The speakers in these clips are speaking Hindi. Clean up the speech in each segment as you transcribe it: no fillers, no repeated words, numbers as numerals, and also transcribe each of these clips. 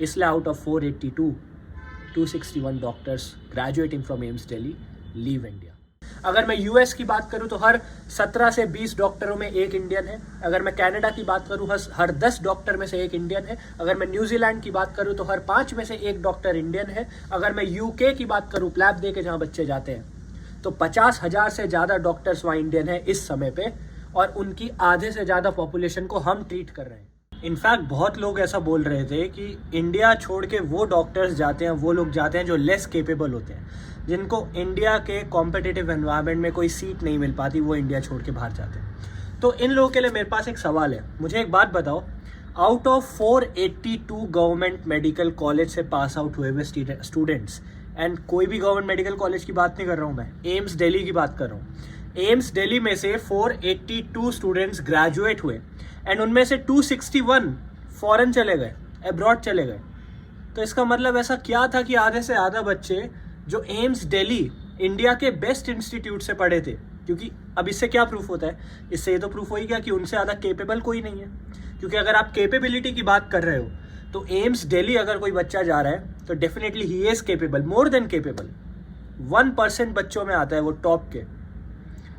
इसलिए out of 482, 261 doctors graduating from AIIMS Delhi leave India. अगर मैं यूएस की बात करूं तो हर 17 से 20 डॉक्टरों में एक इंडियन है। अगर मैं कनाडा की बात करूं हर 10 डॉक्टर में से एक इंडियन है। अगर मैं न्यूजीलैंड की बात करूं तो हर 5 में से एक डॉक्टर इंडियन है। अगर मैं यूके की बात करूं, प्लैब दे के जहां बच्चे जाते हैं, तो 50,000 से ज़्यादा डॉक्टर्स वहाँ इंडियन है इस समय पे, और उनकी आधे से ज़्यादा पॉपुलेशन को हम ट्रीट कर रहे हैं। इनफैक्ट बहुत लोग ऐसा बोल रहे थे कि इंडिया छोड़ के वो डॉक्टर्स जाते हैं, वो लोग जाते हैं जो लेस केपेबल होते हैं, जिनको इंडिया के कॉम्पिटिटिव एनवायरनमेंट में कोई सीट नहीं मिल पाती, वो इंडिया छोड़ के बाहर जाते हैं। तो इन लोगों के लिए मेरे पास एक सवाल है, मुझे एक बात बताओ, out of 482 government medical college से पास आउट हुए हुए स्टूडेंट्स, एंड कोई भी गवर्नमेंट मेडिकल कॉलेज की बात नहीं कर रहा हूँ मैं, एम्स दिल्ली की बात कर रहा हूँ, एम्स दिल्ली में से 482 स्टूडेंट्स ग्रेजुएट हुए एंड उनमें से 261 फॉरेन चले गए, अब्रॉड चले गए। तो इसका मतलब ऐसा क्या था कि आधे से आधा बच्चे जो एम्स दिल्ली इंडिया के बेस्ट इंस्टीट्यूट से पढ़े थे, क्योंकि अब इससे क्या प्रूफ होता है, इससे ये तो प्रूफ हो ही गया कि उनसे ज़्यादा केपेबल कोई नहीं है। क्योंकि अगर आप केपेबिलिटी की बात कर रहे हो तो एम्स दिल्ली अगर कोई बच्चा जा रहा है तो definitely he is capable, more than capable. 1% बच्चों में आता है वो टॉप के।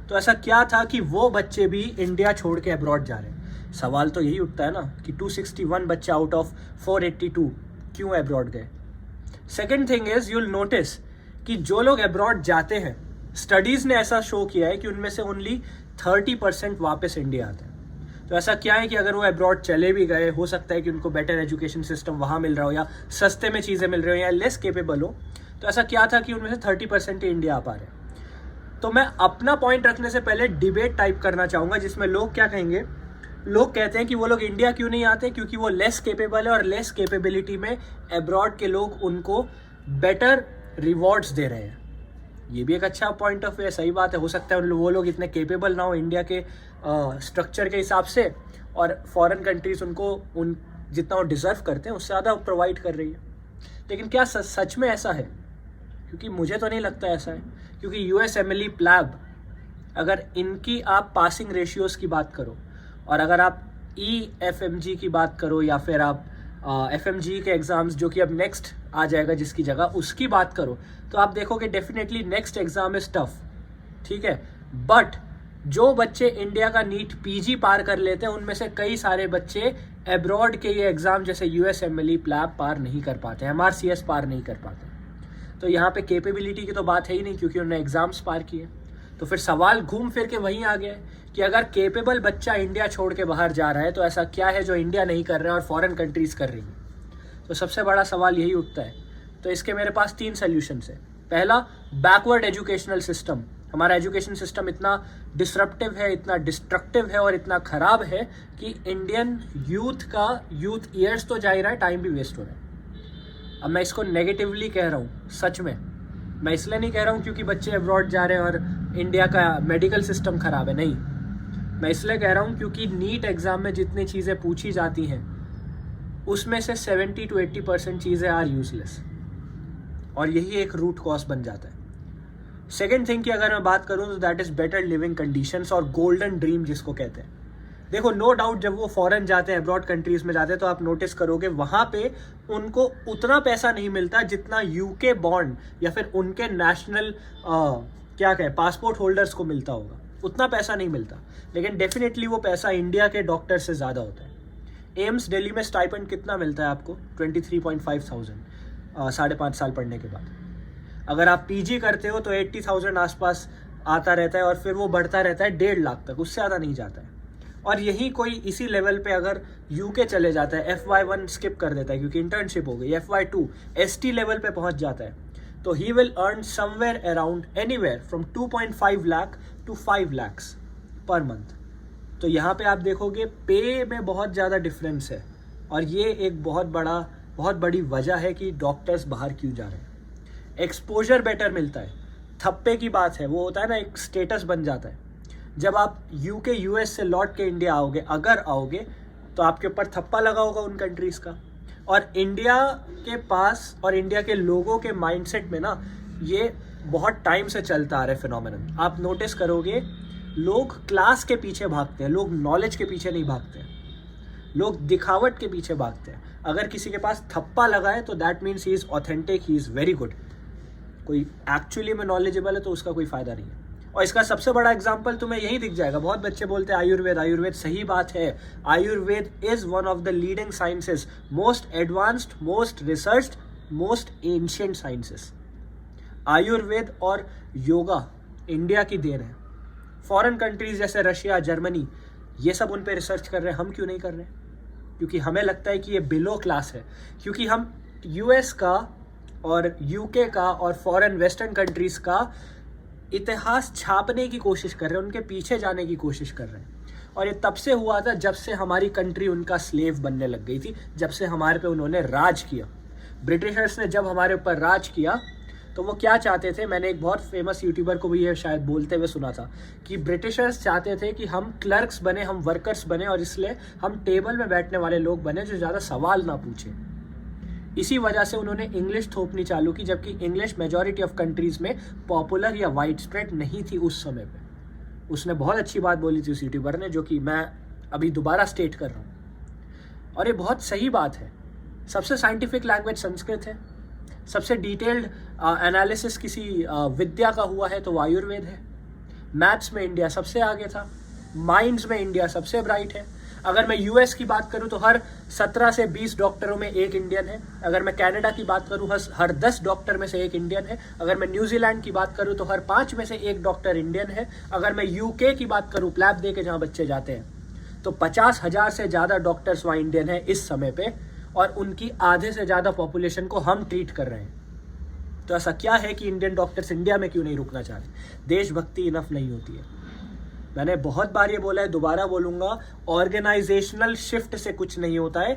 तो ऐसा क्या था कि वो बच्चे भी इंडिया छोड़ के अब्रॉड जा रहे हैं? सवाल तो यही उठता है ना कि 261 बच्चे आउट ऑफ 482 क्यों अब्रॉड गए। Second thing is, you will notice कि जो लोग अब्रॉड जाते हैं, स्टडीज ने ऐसा शो किया है कि उनमें से ओनली 30% वापस इंडिया आते हैं। तो ऐसा क्या है कि अगर वो अब्रॉड चले भी गए, हो सकता है कि उनको बेटर एजुकेशन सिस्टम वहाँ मिल रहा हो, या सस्ते में चीज़ें मिल रही हो, या लेस केपेबल हो, तो ऐसा क्या था कि उनमें से 30% ही इंडिया आ पा रहे हैं। तो मैं अपना पॉइंट रखने से पहले डिबेट टाइप करना चाहूँगा, जिसमें लोग क्या कहेंगे, लोग कहते हैं कि वो लोग इंडिया क्यों नहीं आते, क्योंकि वो लेस केपेबल है, और लेस केपेबिलिटी में अब्रॉड के लोग उनको बेटर रिवॉर्ड्स दे रहे हैं। ये भी एक अच्छा पॉइंट ऑफ व्यू है, सही बात है। हो सकता है वो लोग इतने केपेबल ना हो इंडिया के स्ट्रक्चर के हिसाब से, और फॉरेन कंट्रीज उनको उन जितना वो डिज़र्व करते हैं उससे ज़्यादा प्रोवाइड कर रही है। लेकिन क्या सच में ऐसा है? क्योंकि मुझे तो नहीं लगता ऐसा है। क्योंकि यूएसएमएलई, प्लैब, अगर इनकी आप पासिंग रेशियोज़ की बात करो, और अगर आप EFMG की बात करो, या फिर आप FMG के एग्ज़ाम्स जो कि अब नेक्स्ट आ जाएगा जिसकी जगह, उसकी बात करो, तो आप देखोगे definitely next exam is tough, ठीक है। बट जो बच्चे इंडिया का नीट PG पार कर लेते हैं, उनमें से कई सारे बच्चे एब्रॉड के ये एग्ज़ाम जैसे USMLE, प्लैब पार नहीं कर पाते, MRCS पार नहीं कर पाते। तो यहाँ पे कैपेबिलिटी की तो बात है ही नहीं, क्योंकि उन्होंने एग्ज़ाम्स पार किए। तो फिर सवाल घूम फिर के वहीं आ गया कि अगर केपेबल बच्चा इंडिया छोड़ के बाहर जा रहा है तो ऐसा क्या है जो इंडिया नहीं कर रहा है और फॉरेन कंट्रीज कर रही हैं। तो सबसे बड़ा सवाल यही उठता है। तो इसके मेरे पास 3 सॉल्यूशंस है। पहला, बैकवर्ड एजुकेशनल सिस्टम। हमारा एजुकेशन सिस्टम इतना डिसरप्टिव है, इतना डिस्ट्रक्टिव है और इतना ख़राब है कि इंडियन यूथ ईयर्स तो जा ही रहा है, टाइम भी वेस्ट हो रहा है। अब मैं इसको नेगेटिवली कह रहा हूँ, सच में मैं इसलिए नहीं कह रहा हूँ क्योंकि बच्चे अब्रॉड जा रहे हैं और इंडिया का मेडिकल सिस्टम ख़राब है, नहीं। मैं इसलिए कह रहा हूँ क्योंकि नीट एग्ज़ाम में जितनी चीज़ें पूछी जाती हैं उसमें से 70 to 80% चीज़ें आर यूजलेस, और यही एक रूट कॉज बन जाता है। सेकेंड थिंग की अगर मैं बात करूँ तो that is better living conditions और गोल्डन ड्रीम जिसको कहते हैं। देखो, नो डाउट जब वो फॉरेन जाते हैं, अब्रॉड कंट्रीज में जाते हैं, तो आप नोटिस करोगे वहाँ पे उनको उतना पैसा नहीं मिलता जितना यूके बॉन्ड या फिर उनके नेशनल पासपोर्ट होल्डर्स को मिलता होगा। उतना पैसा नहीं मिलता, लेकिन डेफिनेटली वो पैसा इंडिया के डॉक्टर से ज़्यादा होता है। एम्स दिल्ली में स्टाइपेंड कितना मिलता है आपको? 23,500 5.5 साल पढ़ने के बाद। अगर आप PG करते हो तो 80,000 आसपास आता रहता है, और फिर वो बढ़ता रहता है 1.5 लाख तक, उससे ज़्यादा नहीं जाता है। और यही कोई इसी लेवल पे अगर UK चले जाता है, FY1 स्किप कर देता है क्योंकि इंटर्नशिप हो गई, FY2 ST लेवल पे पहुंच जाता है, तो he will earn somewhere around anywhere from 2.5 lakh to 5 lakhs per month. तो यहाँ पे आप देखोगे पे में बहुत ज़्यादा डिफरेंस है, और ये एक बहुत बड़ी वजह है कि डॉक्टर्स बाहर क्यों जा रहे हैं। एक्सपोजर बेटर मिलता है, थप्पे की बात है, वो होता है ना, एक स्टेटस बन जाता है। जब आप UK US से लौट के इंडिया आओगे, अगर आओगे, तो आपके ऊपर थप्पा लगा होगा उन कंट्रीज़ का। और इंडिया के पास और इंडिया के लोगों के माइंडसेट में ना ये बहुत टाइम से चलता आ रहा है फिनोमेनन। आप नोटिस करोगे लोग क्लास के पीछे भागते हैं, लोग नॉलेज के पीछे नहीं भागते हैं। लोग दिखावट के पीछे भागते हैं। अगर किसी के पास थप्पा लगा है तो that means he is authentic, he is very good. कोई एक्चुअली में नॉलेजेबल है तो उसका कोई फ़ायदा नहीं है। और इसका सबसे बड़ा एग्जाम्पल तुम्हें यही दिख जाएगा। बहुत बच्चे बोलते हैं आयुर्वेद आयुर्वेद, सही बात है। Ayurveda is one of the leading sciences, most advanced, most researched, most ancient sciences. Ayurveda और योगा इंडिया की देन है। फॉरेन कंट्रीज जैसे रशिया, जर्मनी, ये सब उन पे रिसर्च कर रहे हैं, हम क्यों नहीं कर रहे हैं? क्योंकि हमें लगता है कि ये बिलो क्लास है। क्योंकि हम यूएस का और यूके का और फॉरेन वेस्टर्न कंट्रीज का इतिहास छापने की कोशिश कर रहे हैं, उनके पीछे जाने की कोशिश कर रहे हैं। और ये तब से हुआ था जब से हमारी कंट्री उनका स्लेव बनने लग गई थी, जब से हमारे पे उन्होंने राज किया। ब्रिटिशर्स ने जब हमारे ऊपर राज किया तो वो क्या चाहते थे, मैंने एक बहुत फेमस यूट्यूबर को भी ये शायद बोलते हुए सुना था कि ब्रिटिशर्स चाहते थे कि हम क्लर्क्स बने, हम वर्कर्स बने, और इसलिए हम टेबल में बैठने वाले लोग बने जो ज़्यादा सवाल ना पूछें। इसी वजह से उन्होंने इंग्लिश थोपनी चालू की, जबकि इंग्लिश मेजॉरिटी ऑफ कंट्रीज़ में पॉपुलर या वाइड स्प्रेड नहीं थी उस समय पे। उसने बहुत अच्छी बात बोली थी उस यूट्यूबर ने, जो कि मैं अभी दोबारा स्टेट कर रहा हूँ, और ये बहुत सही बात है। सबसे साइंटिफिक लैंग्वेज संस्कृत है, सबसे डिटेल्ड एनालिसिस किसी विद्या का हुआ है तो वो आयुर्वेद है। मैथ्स में इंडिया सबसे आगे था, माइंड्स में इंडिया सबसे ब्राइट है। अगर मैं यूएस की बात करूं तो हर 17 से 20 डॉक्टरों में एक इंडियन है। अगर मैं कनाडा की बात करूं हर 10 डॉक्टर में से एक इंडियन है। अगर मैं न्यूजीलैंड की बात करूं तो हर 5 में से एक डॉक्टर इंडियन है। अगर मैं यूके की बात करूं, प्लैब दे के जहाँ बच्चे जाते हैं, तो 50,000 से ज़्यादा डॉक्टर्स वहाँ इंडियन है इस समय पे, और उनकी आधे से ज़्यादा पॉपुलेशन को हम ट्रीट कर रहे हैं। तो ऐसा क्या है कि इंडियन डॉक्टर्स इंडिया में क्यों नहीं रुकना चाहते? देशभक्ति इनफ नहीं होती है। मैंने बहुत बार ये बोला है, दोबारा बोलूँगा, ऑर्गेनाइजेशनल शिफ्ट से कुछ नहीं होता है।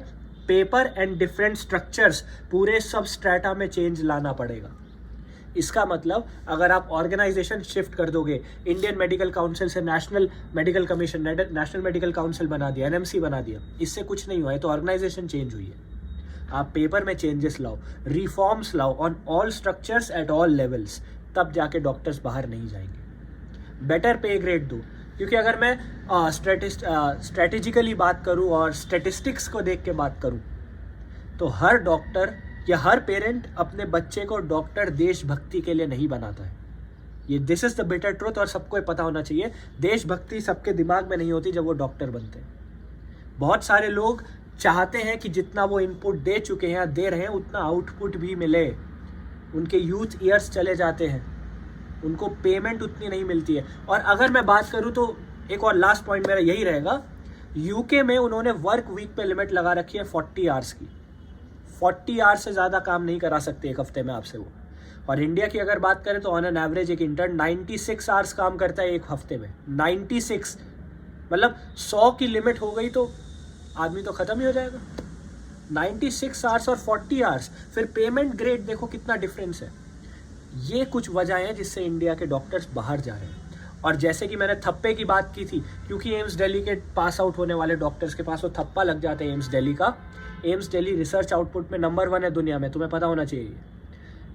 पेपर एंड डिफरेंट स्ट्रक्चर्स, पूरे सब स्ट्रेटा में चेंज लाना पड़ेगा। इसका मतलब अगर आप ऑर्गेनाइजेशन शिफ्ट कर दोगे, इंडियन मेडिकल काउंसिल से national medical commission, national medical council बना दिया, एनएमसी बना दिया, इससे कुछ नहीं हुआ है, तो ऑर्गेनाइजेशन चेंज हुई है। आप पेपर में चेंजेस लाओ, रिफॉर्म्स लाओ on all structures at all levels, तब जाके डॉक्टर्स बाहर नहीं जाएंगे। बेटर पे ग्रेड दो, क्योंकि अगर मैं स्ट्रेटेजिकली बात करूं और स्टेटिस्टिक्स को देख के बात करूं, तो हर डॉक्टर या हर पेरेंट अपने बच्चे को डॉक्टर देशभक्ति के लिए नहीं बनाता है। ये this is the bitter truth, और सबको पता होना चाहिए। देशभक्ति सबके दिमाग में नहीं होती जब वो डॉक्टर बनते हैं। बहुत सारे लोग चाहते हैं कि जितना वो इनपुट दे चुके हैं या दे रहे हैं उतना आउटपुट भी मिले। उनके यूथ ईयर्स चले जाते हैं, उनको पेमेंट उतनी नहीं मिलती है। और अगर मैं बात करूं तो एक और लास्ट पॉइंट मेरा यही रहेगा, यूके में उन्होंने वर्क वीक पे लिमिट लगा रखी है 40 आवर्स की। 40 आवर्स से ज़्यादा काम नहीं करा सकते एक हफ्ते में आपसे वो। और इंडिया की अगर बात करें तो ऑन एन एवरेज एक इंटर्न 96 आवर्स काम करता है एक हफ्ते में। 96, मतलब 100 की लिमिट हो गई तो आदमी तो ख़त्म ही हो जाएगा। 96 आवर्स और 40 आवर्स, फिर पेमेंट ग्रेड देखो कितना डिफरेंस है। ये कुछ वजह हैं जिससे इंडिया के डॉक्टर्स बाहर जा रहे हैं। और जैसे कि मैंने थप्पे की बात की थी, क्योंकि एम्स दिल्ली के पास आउट होने वाले डॉक्टर्स के पास वो थप्पा लग जाते हैं एम्स दिल्ली का। एम्स दिल्ली रिसर्च आउटपुट में नंबर 1 है दुनिया में, तुम्हें पता होना चाहिए।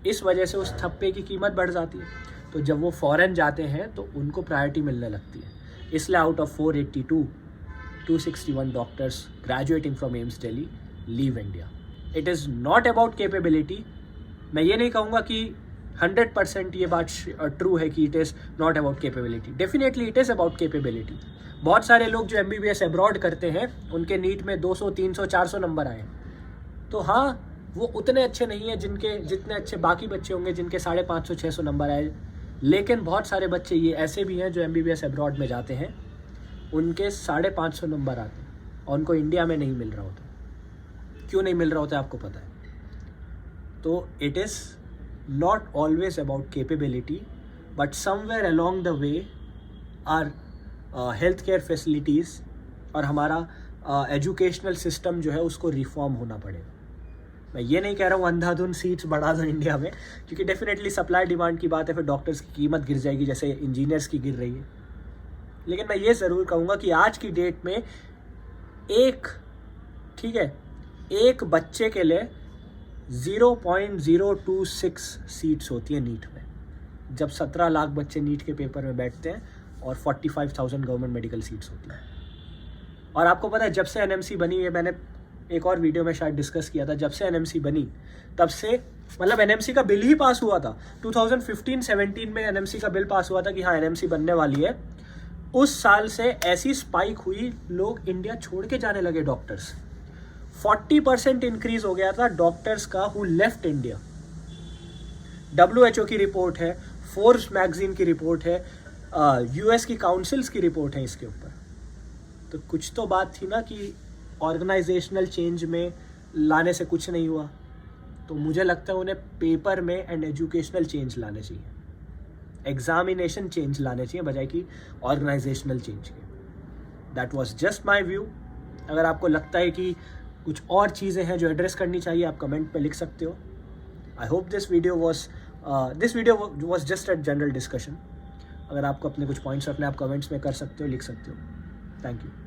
इस वजह से उस थप्पे की कीमत बढ़ जाती है। तो जब वो फॉरेन जाते हैं तो उनको प्रायोरिटी मिलने लगती है। इसलिए out of 482, 261 doctors graduating from AIIMS Delhi leave India. It is not about capability. मैं ये नहीं कहूँगा कि 100% ये बात ट्रू है कि it is not about capability. Definitely it is about capability. बहुत सारे लोग जो MBBS अब्रॉड करते हैं, उनके नीट में 200, 300, 400 नंबर आए, तो हाँ वो उतने अच्छे नहीं है जितने अच्छे बाकी बच्चे होंगे जिनके 550, 600 नंबर आए। लेकिन बहुत सारे बच्चे ये ऐसे भी हैं जो MBBS अब्रॉड में जाते हैं, उनके 550 नंबर आते हैं और उनको इंडिया में नहीं मिल रहा होता। क्यों नहीं मिल रहा होता आपको पता है? तो it is not always about capability, but somewhere along the way our healthcare facilities और हमारा एजुकेशनल सिस्टम जो है उसको रिफॉर्म होना पड़ेगा। मैं ये नहीं कह रहा हूँ अंधाधुन सीट्स बढ़ा दो इंडिया में, क्योंकि डेफिनेटली सप्लाई डिमांड की बात है, फिर डॉक्टर्स की कीमत गिर जाएगी जैसे इंजीनियर्स की गिर रही है। लेकिन मैं ये ज़रूर कहूँगा कि आज की डेट में एक बच्चे के लिए 0.026 सीट्स होती है नीट में, जब 17 लाख बच्चे नीट के पेपर में बैठते हैं और 45,000 गवर्नमेंट मेडिकल सीट्स होती हैं। और आपको पता है जब से एनएमसी बनी, ये मैंने एक और वीडियो में शायद डिस्कस किया था, जब से एनएमसी बनी तब से मतलब एनएमसी का बिल ही पास हुआ था 2015-17 में एनएमसी का बिल पास हुआ था कि हाँ एनएमसी बनने वाली है। उस साल से ऐसी स्पाइक हुई, लोग इंडिया छोड़ के जाने लगे डॉक्टर्स। 40% इंक्रीज हो गया था डॉक्टर्स का हु लेफ्ट इंडिया। WHO की रिपोर्ट है, फोर्ब्स मैगजीन की रिपोर्ट है, US की काउंसिल्स की रिपोर्ट है इसके ऊपर। तो कुछ तो बात थी ना कि ऑर्गेनाइजेशनल चेंज में लाने से कुछ नहीं हुआ। तो मुझे लगता है उन्हें पेपर में एंड एजुकेशनल चेंज लाने चाहिए, एग्जामिनेशन चेंज लाने चाहिए बजाय कि ऑर्गेनाइजेशनल चेंज के। That was just my view. अगर आपको लगता है कि कुछ और चीज़ें हैं जो एड्रेस करनी चाहिए, आप कमेंट पे लिख सकते हो। I hope this video was just a general discussion. अगर आपको अपने कुछ पॉइंट्स रखने आप कमेंट्स में कर सकते हो, लिख सकते हो। Thank you.